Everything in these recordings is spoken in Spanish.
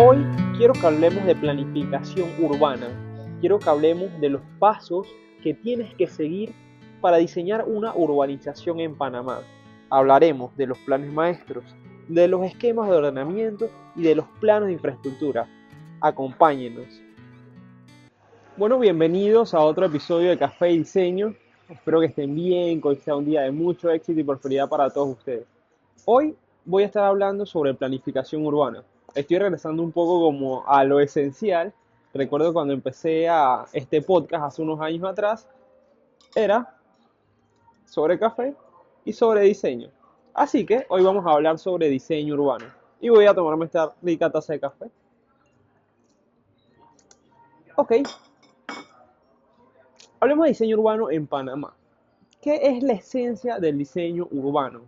Hoy quiero que hablemos de planificación urbana. Quiero que hablemos de los pasos que tienes que seguir para diseñar una urbanización en Panamá. Hablaremos de los planes maestros, de los esquemas de ordenamiento y de los planos de infraestructura. Acompáñenos. Bueno, bienvenidos a otro episodio de Café y Diseño. Espero que estén bien, que hoy sea un día de mucho éxito y prosperidad para todos ustedes. Hoy voy a estar hablando sobre planificación urbana. Estoy regresando un poco como a lo esencial. Recuerdo cuando empecé a este podcast hace unos años atrás, era sobre café y sobre diseño. Así que hoy vamos a hablar sobre diseño urbano. Y voy a tomarme esta rica taza de café. Ok, hablemos de diseño urbano en Panamá. ¿Qué es la esencia del diseño urbano?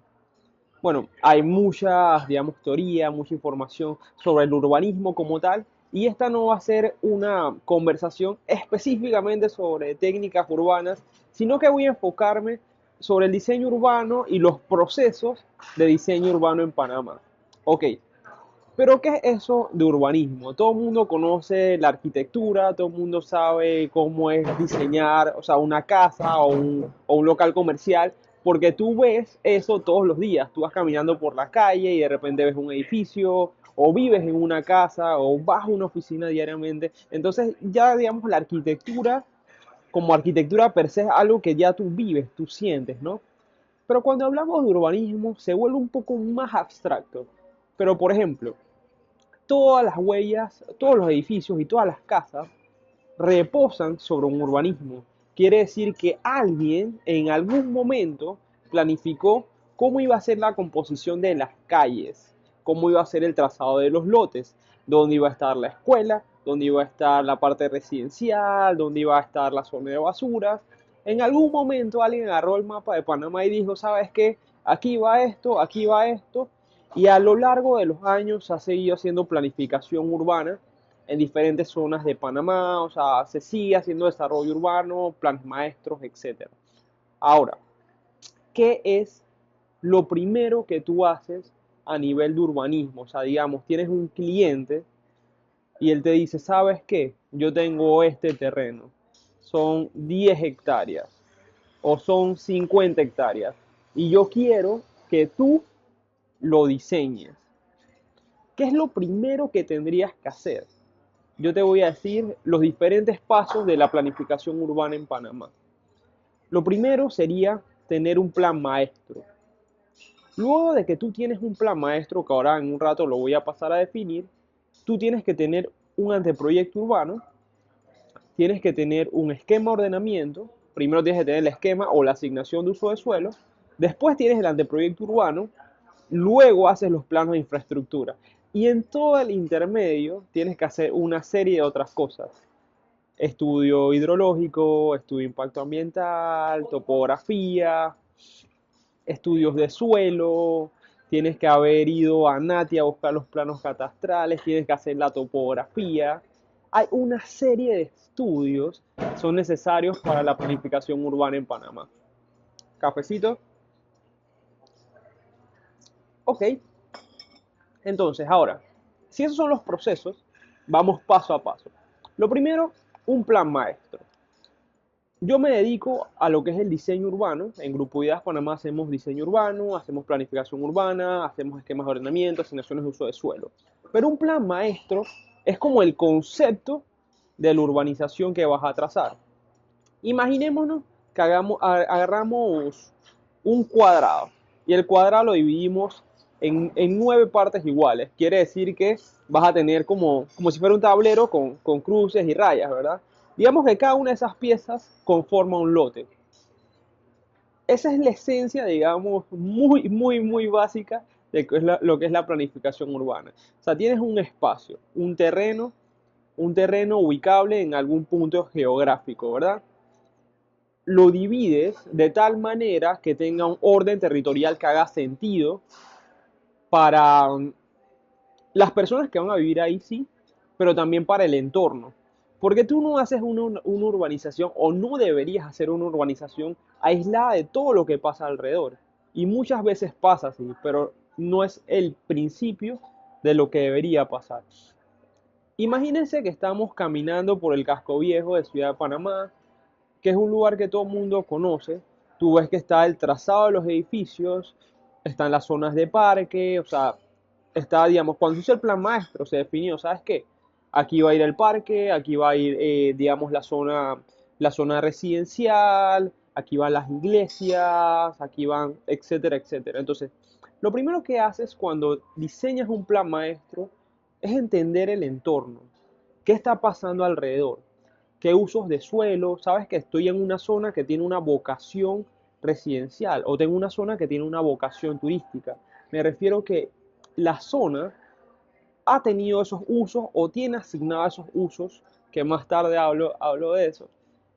Bueno, hay muchas, digamos, teoría, mucha información sobre el urbanismo como tal, y esta no va a ser una conversación específicamente sobre técnicas urbanas, sino que voy a enfocarme sobre el diseño urbano y los procesos de diseño urbano en Panamá. Ok, pero ¿qué es eso de urbanismo? Todo el mundo conoce la arquitectura, todo el mundo sabe cómo es diseñar, o sea, una casa o un local comercial, porque tú ves eso todos los días. Tú vas caminando por la calle y de repente ves un edificio, o vives en una casa, o vas a una oficina diariamente. Entonces, ya digamos, la arquitectura, como arquitectura per se, es algo que ya tú vives, tú sientes, ¿no? Pero cuando hablamos de urbanismo, se vuelve un poco más abstracto. Pero, por ejemplo, todas las huellas, todos los edificios y todas las casas reposan sobre un urbanismo. Quiere decir que alguien en algún momento planificó cómo iba a ser la composición de las calles, cómo iba a ser el trazado de los lotes, dónde iba a estar la escuela, dónde iba a estar la parte residencial, dónde iba a estar la zona de basuras. En algún momento alguien agarró el mapa de Panamá y dijo, ¿sabes qué? Aquí va esto, y a lo largo de los años se ha seguido haciendo planificación urbana en diferentes zonas de Panamá, o sea, se sigue haciendo desarrollo urbano, planes maestros, etcétera. Ahora, ¿qué es lo primero que tú haces a nivel de urbanismo? O sea, digamos, tienes un cliente y él te dice, ¿sabes qué? Yo tengo este terreno, son 10 hectáreas o son 50 hectáreas y yo quiero que tú lo diseñes. ¿Qué es lo primero que tendrías que hacer? Yo te voy a decir los diferentes pasos de la planificación urbana en Panamá. Lo primero sería tener un plan maestro. Luego de que tú tienes un plan maestro, que ahora en un rato lo voy a pasar a definir, tú tienes que tener un anteproyecto urbano, tienes que tener un esquema de ordenamiento, primero tienes que tener el esquema o la asignación de uso de suelo, después tienes el anteproyecto urbano, luego haces los planos de infraestructura. Y en todo el intermedio tienes que hacer una serie de otras cosas. Estudio hidrológico, estudio de impacto ambiental, topografía, estudios de suelo, tienes que haber ido a NATI a buscar los planos catastrales, tienes que hacer la topografía. Hay una serie de estudios que son necesarios para la planificación urbana en Panamá. Cafecito. Ok, entonces ahora, si esos son los procesos, vamos paso a paso. Lo primero, un plan maestro. Yo me dedico a lo que es el diseño urbano. En Grupo Ideas Panamá hacemos diseño urbano, hacemos planificación urbana, hacemos esquemas de ordenamiento, asignaciones de uso de suelo. Pero un plan maestro es como el concepto de la urbanización que vas a trazar. Imaginémonos que agarramos un cuadrado y el cuadrado lo dividimos en 9 partes iguales. Quiere decir que vas a tener como si fuera un tablero con cruces y rayas, ¿verdad? Digamos que cada una de esas piezas conforma un lote. Esa es la esencia, digamos, muy básica de lo que es la planificación urbana. O sea, tienes un espacio, un terreno ubicable en algún punto geográfico, ¿verdad? Lo divides de tal manera que tenga un orden territorial que haga sentido para las personas que van a vivir ahí, sí, pero también para el entorno. Porque tú no haces una urbanización o no deberías hacer una urbanización aislada de todo lo que pasa alrededor. Y muchas veces pasa así, pero no es el principio de lo que debería pasar. Imagínense que estamos caminando por el casco viejo de Ciudad de Panamá, que es un lugar que todo el mundo conoce. Tú ves que está el trazado de los edificios, están las zonas de parque, o sea, está, digamos, cuando se hizo el plan maestro, se definió, ¿sabes qué? Aquí va a ir el parque, aquí va a ir, digamos, la zona residencial, aquí van las iglesias, aquí van, etcétera, etcétera. Entonces, lo primero que haces cuando diseñas un plan maestro es entender el entorno, qué está pasando alrededor, qué usos de suelo, sabes que estoy en una zona que tiene una vocación residencial o tengo una zona que tiene una vocación turística. Me refiero que la zona ha tenido esos usos o tiene asignados esos usos, que más tarde hablo de eso.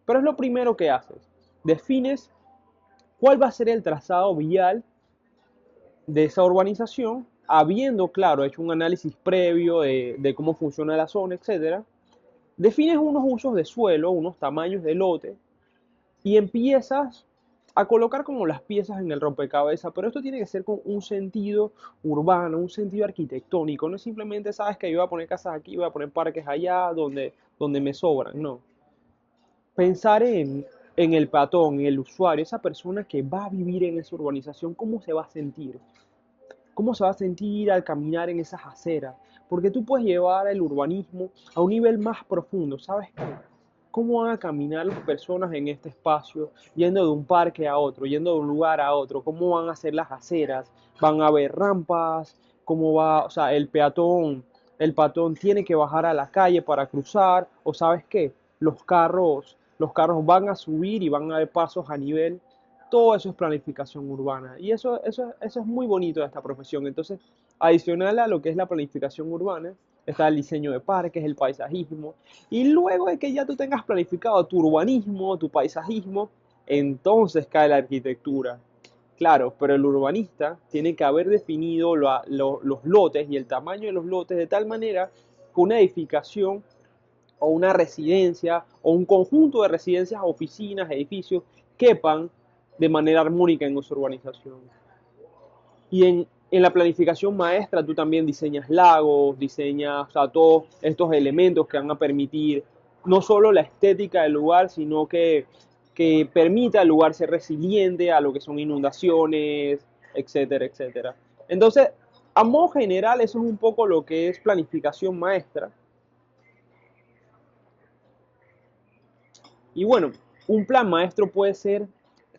Pero es lo primero que haces. Defines cuál va a ser el trazado vial de esa urbanización, habiendo, claro, hecho un análisis previo de cómo funciona la zona, etcétera. Defines unos usos de suelo, unos tamaños de lote y empiezas a colocar como las piezas en el rompecabezas, pero esto tiene que ser con un sentido urbano, un sentido arquitectónico, no es simplemente sabes que yo voy a poner casas aquí, voy a poner parques allá donde me sobran, no. Pensar en el peatón, en el usuario, esa persona que va a vivir en esa urbanización, ¿cómo se va a sentir? ¿Cómo se va a sentir al caminar en esas aceras? Porque tú puedes llevar el urbanismo a un nivel más profundo, ¿sabes qué? ¿Cómo van a caminar las personas en este espacio, yendo de un parque a otro, yendo de un lugar a otro? ¿Cómo van a ser las aceras? ¿Van a haber rampas? ¿Cómo va, o sea, el peatón tiene que bajar a la calle para cruzar? ¿O sabes qué? Los carros van a subir y van a haber pasos a nivel. Todo eso es planificación urbana. Y eso es muy bonito de esta profesión. Entonces, adicional a lo que es la planificación urbana, está el diseño de parques, el paisajismo. Y luego de que ya tú tengas planificado tu urbanismo, tu paisajismo, entonces cae la arquitectura. Claro, pero el urbanista tiene que haber definido los lotes y el tamaño de los lotes de tal manera que una edificación o una residencia o un conjunto de residencias, oficinas, edificios quepan de manera armónica en esa urbanización. Y en la planificación maestra tú también diseñas lagos, diseñas, o sea, todos estos elementos que van a permitir no solo la estética del lugar, sino que permita al lugar ser resiliente a lo que son inundaciones, etcétera, etcétera. Entonces, a modo general, eso es un poco lo que es planificación maestra. Y bueno, un plan maestro puede ser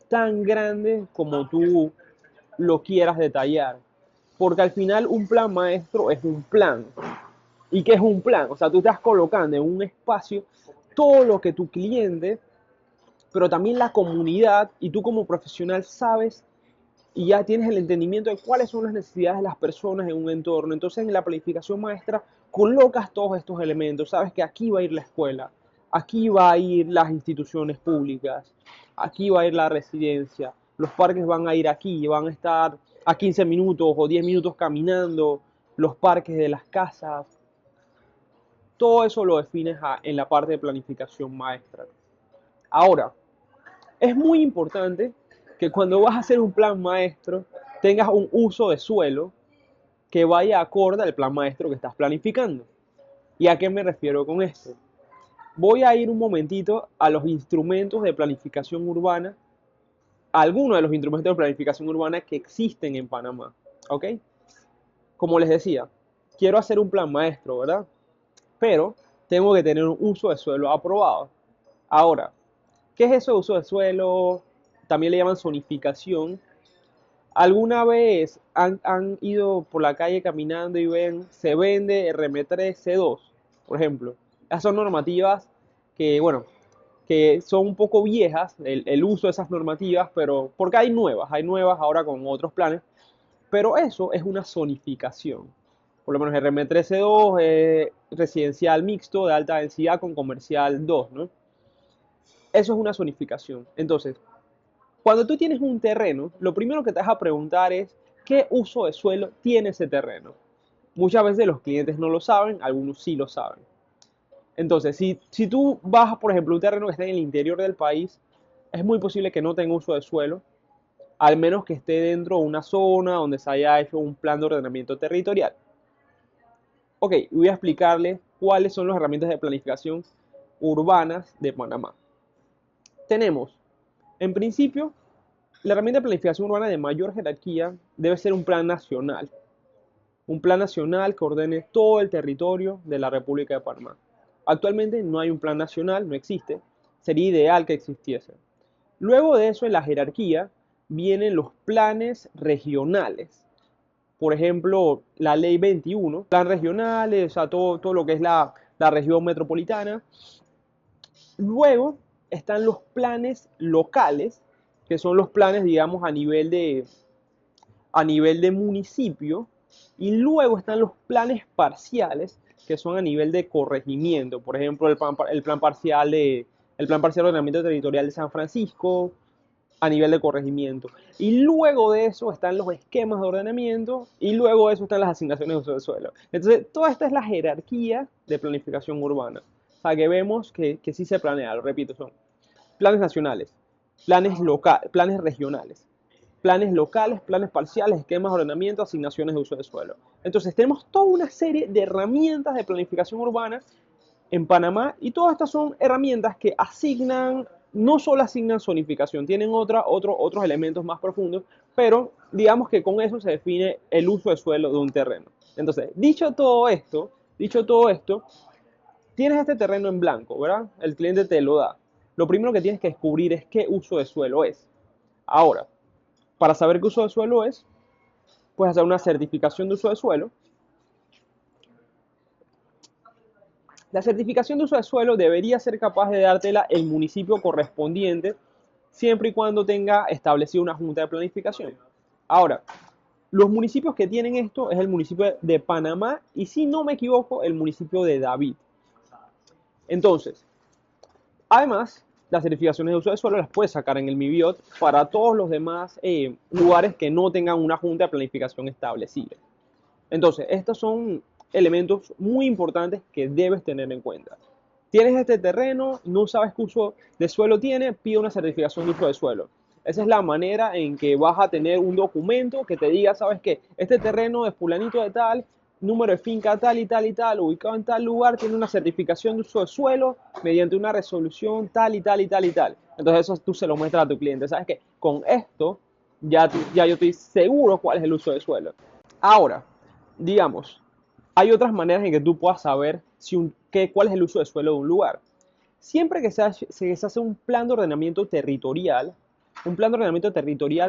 tan grande como tú lo quieras detallar. Porque al final un plan maestro es un plan. ¿Y qué es un plan? O sea, tú estás colocando en un espacio todo lo que tu cliente, pero también la comunidad y tú como profesional sabes y ya tienes el entendimiento de cuáles son las necesidades de las personas en un entorno. Entonces en la planificación maestra colocas todos estos elementos. Sabes que aquí va a ir la escuela, aquí va a ir las instituciones públicas, aquí va a ir la residencia, los parques van a ir aquí, van a estar a 15 minutos o 10 minutos caminando, los parques de las casas. Todo eso lo defines en la parte de planificación maestra. Ahora, es muy importante que cuando vas a hacer un plan maestro tengas un uso de suelo que vaya acorde al plan maestro que estás planificando. ¿Y a qué me refiero con esto? Voy a ir un momentito a los instrumentos de planificación urbana, a algunos de los instrumentos de planificación urbana que existen en Panamá. ¿Ok? Como les decía, quiero hacer un plan maestro, ¿verdad? Pero tengo que tener un uso de suelo aprobado. Ahora, ¿qué es eso de uso de suelo? También le llaman zonificación. ¿Alguna vez han ido por la calle caminando y ven, se vende RM3, C2, por ejemplo? Esas son normativas que, bueno, que son un poco viejas, el uso de esas normativas, pero porque hay nuevas ahora con otros planes, pero eso es una zonificación. Por lo menos RM3C2 es residencial mixto de alta densidad con comercial 2, ¿no? Eso es una zonificación. Entonces, cuando tú tienes un terreno, lo primero que te vas a preguntar es qué uso de suelo tiene ese terreno. Muchas veces los clientes no lo saben, algunos sí lo saben. Entonces, si tú vas, por ejemplo, un terreno que está en el interior del país, es muy posible que no tenga uso de suelo, al menos que esté dentro de una zona donde se haya hecho un plan de ordenamiento territorial. Ok, voy a explicarle cuáles son las herramientas de planificación urbanas de Panamá. Tenemos, en principio, la herramienta de planificación urbana de mayor jerarquía debe ser un plan nacional. Un plan nacional que ordene todo el territorio de la República de Panamá. Actualmente no hay un plan nacional, no existe. Sería ideal que existiese. Luego de eso, en la jerarquía, vienen los planes regionales. Por ejemplo, la ley 21, plan regionales, o sea, todo lo que es la región metropolitana. Luego están los planes locales, que son los planes, digamos, a nivel de municipio. Y luego están los planes parciales, que son a nivel de corregimiento. Por ejemplo, el plan parcial de ordenamiento territorial de San Francisco, a nivel de corregimiento. Y luego de eso están los esquemas de ordenamiento y luego de eso están las asignaciones de uso de suelo. Entonces, toda esta es la jerarquía de planificación urbana. O sea, que vemos que sí se planea, lo repito, son planes nacionales, planes regionales, planes locales, planes parciales, esquemas de ordenamiento, asignaciones de uso de suelo. Entonces, tenemos toda una serie de herramientas de planificación urbana en Panamá y todas estas son herramientas que asignan, no solo asignan zonificación, tienen otros elementos más profundos, pero digamos que con eso se define el uso de suelo de un terreno. Entonces, dicho todo esto, tienes este terreno en blanco, ¿verdad? El cliente te lo da. Lo primero que tienes que descubrir es qué uso de suelo es. Ahora, para saber qué uso de suelo es, puedes hacer una certificación de uso de suelo. La certificación de uso de suelo debería ser capaz de dártela el municipio correspondiente, siempre y cuando tenga establecido una junta de planificación. Ahora, los municipios que tienen esto es el municipio de Panamá y, si no me equivoco, el municipio de David. Entonces, además, las certificaciones de uso de suelo las puedes sacar en el MIBIOT para todos los demás lugares que no tengan una junta de planificación establecida. Entonces, estos son elementos muy importantes que debes tener en cuenta. Tienes este terreno, no sabes qué uso de suelo tiene, pide una certificación de uso de suelo. Esa es la manera en que vas a tener un documento que te diga, sabes qué, este terreno es fulanito de tal, número de finca tal y tal y tal, ubicado en tal lugar, tiene una certificación de uso de suelo mediante una resolución tal y tal y tal y tal. Entonces eso tú se lo muestras a tu cliente. Sabes que con esto ya yo estoy seguro cuál es el uso de suelo. Ahora, digamos, hay otras maneras en que tú puedas saber cuál es el uso de suelo de un lugar. Siempre que se hace un plan de ordenamiento territorial,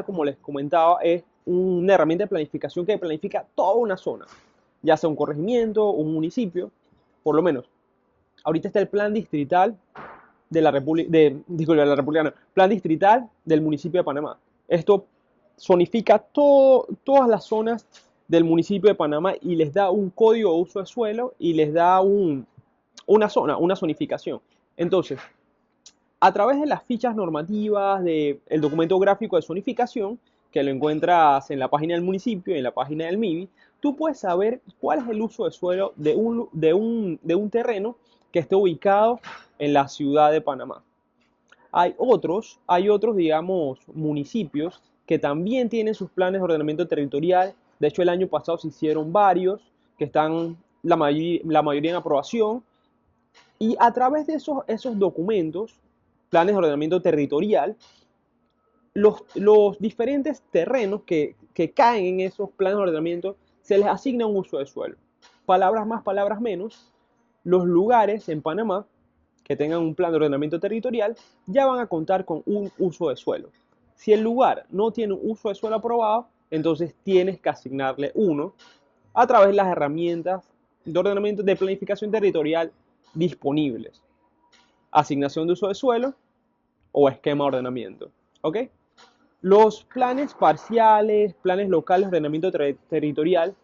como les comentaba, es una herramienta de planificación que planifica toda una zona, ya sea un corregimiento, un municipio, por lo menos. Ahorita está el plan distrital de la República, disculpe, de la República, no, plan distrital del municipio de Panamá. Esto zonifica todas las zonas del municipio de Panamá y les da un código de uso de suelo y les da una zonificación. Entonces, a través de las fichas normativas del documento gráfico de zonificación, que lo encuentras en la página del municipio y en la página del MIBI, tú puedes saber cuál es el uso de suelo de un terreno que esté ubicado en la ciudad de Panamá. Hay otros, digamos, municipios que también tienen sus planes de ordenamiento territorial. De hecho, el año pasado se hicieron varios que están la mayoría en aprobación. Y a través de esos documentos, planes de ordenamiento territorial, los diferentes terrenos que caen en esos planes de ordenamiento se les asigna un uso de suelo. Palabras más, palabras menos, los lugares en Panamá que tengan un plan de ordenamiento territorial ya van a contar con un uso de suelo. Si el lugar no tiene un uso de suelo aprobado, entonces tienes que asignarle uno a través de las herramientas de ordenamiento de planificación territorial disponibles. Asignación de uso de suelo o esquema de ordenamiento. ¿Ok? Los planes parciales, planes locales de ordenamiento territorial,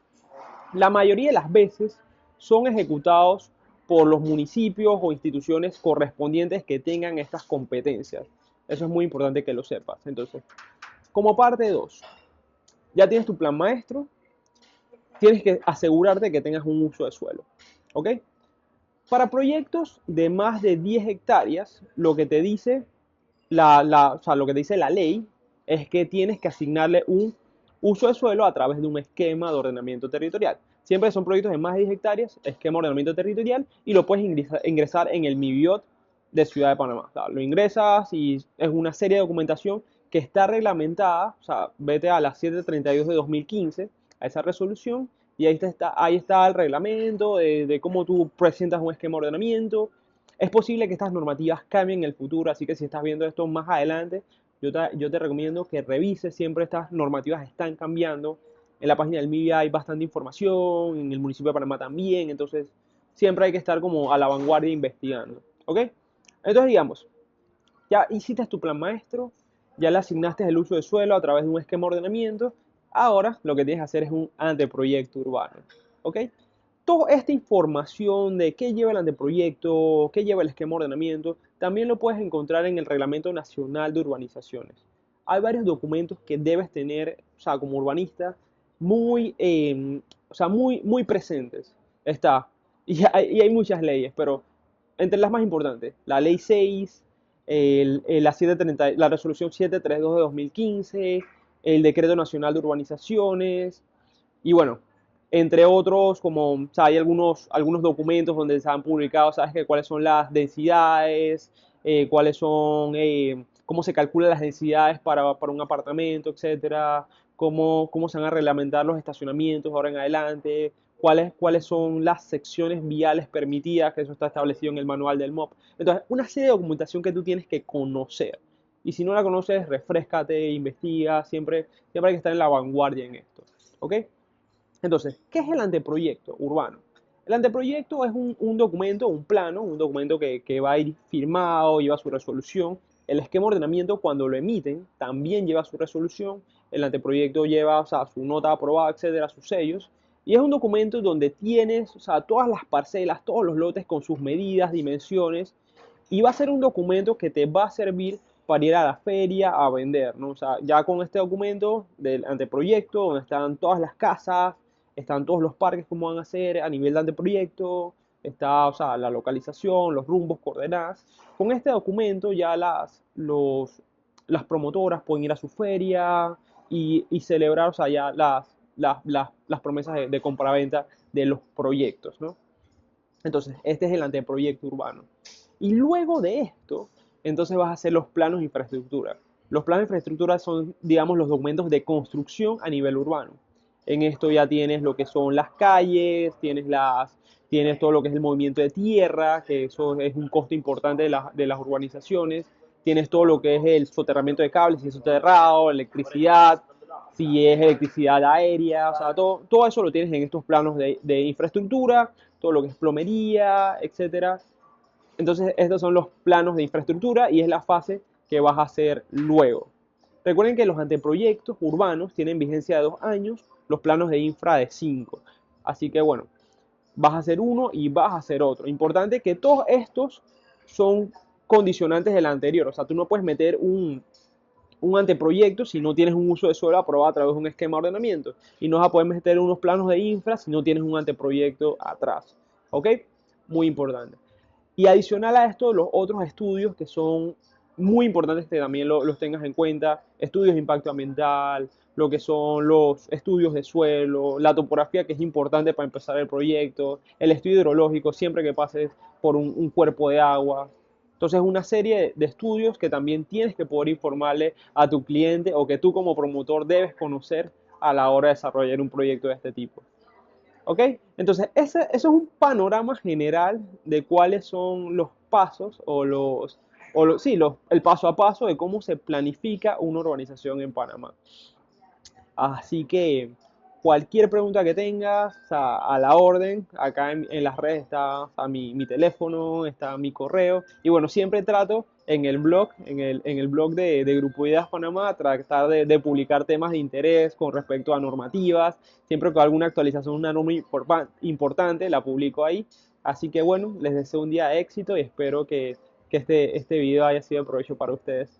la mayoría de las veces son ejecutados por los municipios o instituciones correspondientes que tengan estas competencias. Eso es muy importante que lo sepas. Entonces, como parte 2, ya tienes tu plan maestro, tienes que asegurarte que tengas un uso de suelo. ¿Ok? Para proyectos de más de 10 hectáreas, lo que te dice lo que te dice la ley es que tienes que asignarle un uso de suelo a través de un esquema de ordenamiento territorial. Siempre son proyectos de más de 10 hectáreas, esquema de ordenamiento territorial, y lo puedes ingresar en el MIBIOT de Ciudad de Panamá. O sea, lo ingresas y es una serie de documentación que está reglamentada. O sea, vete a la 732 de 2015, a esa resolución, y ahí está el reglamento de cómo tú presentas un esquema de ordenamiento. Es posible que estas normativas cambien en el futuro, así que si estás viendo esto más adelante, yo te recomiendo que revises. Siempre estas normativas están cambiando. En la página del MIBI hay bastante información, en el municipio de Panamá también, entonces siempre hay que estar como a la vanguardia investigando, ¿ok? Entonces digamos, ya hiciste tu plan maestro, ya le asignaste el uso de suelo a través de un esquema de ordenamiento, ahora lo que tienes que hacer es un anteproyecto urbano, ¿ok? Toda esta información de qué lleva el anteproyecto, qué lleva el esquema de ordenamiento, también lo puedes encontrar en el Reglamento Nacional de Urbanizaciones. Hay varios documentos que debes tener, o sea, como urbanista, muy, o sea, muy presentes. Está, y hay muchas leyes, pero entre las más importantes, la Ley 6, la Resolución 732 de 2015, el Decreto Nacional de Urbanizaciones, y bueno, entre otros, como, o sea, hay algunos documentos donde se han publicado, ¿sabes? Que cuáles son las densidades, cuáles son, cómo se calculan las densidades para un apartamento, etcétera, cómo se van a reglamentar los estacionamientos ahora en adelante, cuáles son las secciones viales permitidas, que eso está establecido en el manual del MOP. Entonces, una serie de documentación que tú tienes que conocer. Y si no la conoces, refréscate, investiga, siempre hay que estar en la vanguardia en esto. ¿Ok? Entonces, ¿qué es el anteproyecto urbano? El anteproyecto es un documento, un plano, un documento que va a ir firmado, lleva su resolución. El esquema de ordenamiento, cuando lo emiten, también lleva su resolución. El anteproyecto lleva, o sea, su nota aprobada, etcétera, sus sellos. Y es un documento donde tienes, o sea, todas las parcelas, todos los lotes con sus medidas, dimensiones. Y va a ser un documento que te va a servir para ir a la feria a vender, ¿no? O sea, ya con este documento del anteproyecto, donde están todas las casas, están todos los parques, cómo van a ser a nivel de anteproyecto, está, o sea, la localización, los rumbos, coordenadas. Con este documento ya las promotoras pueden ir a su feria y celebrar, o sea, ya las promesas de compraventa de los proyectos, ¿no? Entonces, este es el anteproyecto urbano. Y luego de esto, entonces vas a hacer los planos de infraestructura. Los planos de infraestructura son, digamos, los documentos de construcción a nivel urbano. En esto ya tienes lo que son las calles, tienes todo lo que es el movimiento de tierra, que eso es un costo importante de las urbanizaciones. Tienes todo lo que es el soterramiento de cables, si es soterrado, electricidad, si es electricidad aérea, o sea, todo eso lo tienes en estos planos de infraestructura, todo lo que es plomería, etcétera. Entonces, estos son los planos de infraestructura y es la fase que vas a hacer luego. Recuerden que los anteproyectos urbanos tienen vigencia de 2 años, los planos de infra de 5. Así que bueno, vas a hacer uno y vas a hacer otro. Importante que todos estos son condicionantes del anterior. O sea, tú no puedes meter un anteproyecto si no tienes un uso de suelo aprobado a través de un esquema de ordenamiento. Y no vas a poder meter unos planos de infra si no tienes un anteproyecto atrás. ¿Ok? Muy importante. Y adicional a esto, los otros estudios que son muy importantes que también los tengas en cuenta, estudios de impacto ambiental, lo que son los estudios de suelo, la topografía que es importante para empezar el proyecto, el estudio hidrológico siempre que pases por un cuerpo de agua. Entonces, una serie de estudios que también tienes que poder informarle a tu cliente o que tú como promotor debes conocer a la hora de desarrollar un proyecto de este tipo. ¿Ok? Entonces, eso es un panorama general de cuáles son los pasos sí, el paso a paso de cómo se planifica una urbanización en Panamá. Así que cualquier pregunta que tengas, o sea, a la orden, acá en las redes está, o sea, mi teléfono, está mi correo. Y bueno, siempre trato en el blog de Grupo Ideas Panamá, tratar de publicar temas de interés con respecto a normativas. Siempre que alguna actualización, una norma importante, la publico ahí. Así que bueno, les deseo un día de éxito y espero que este video haya sido de provecho para ustedes.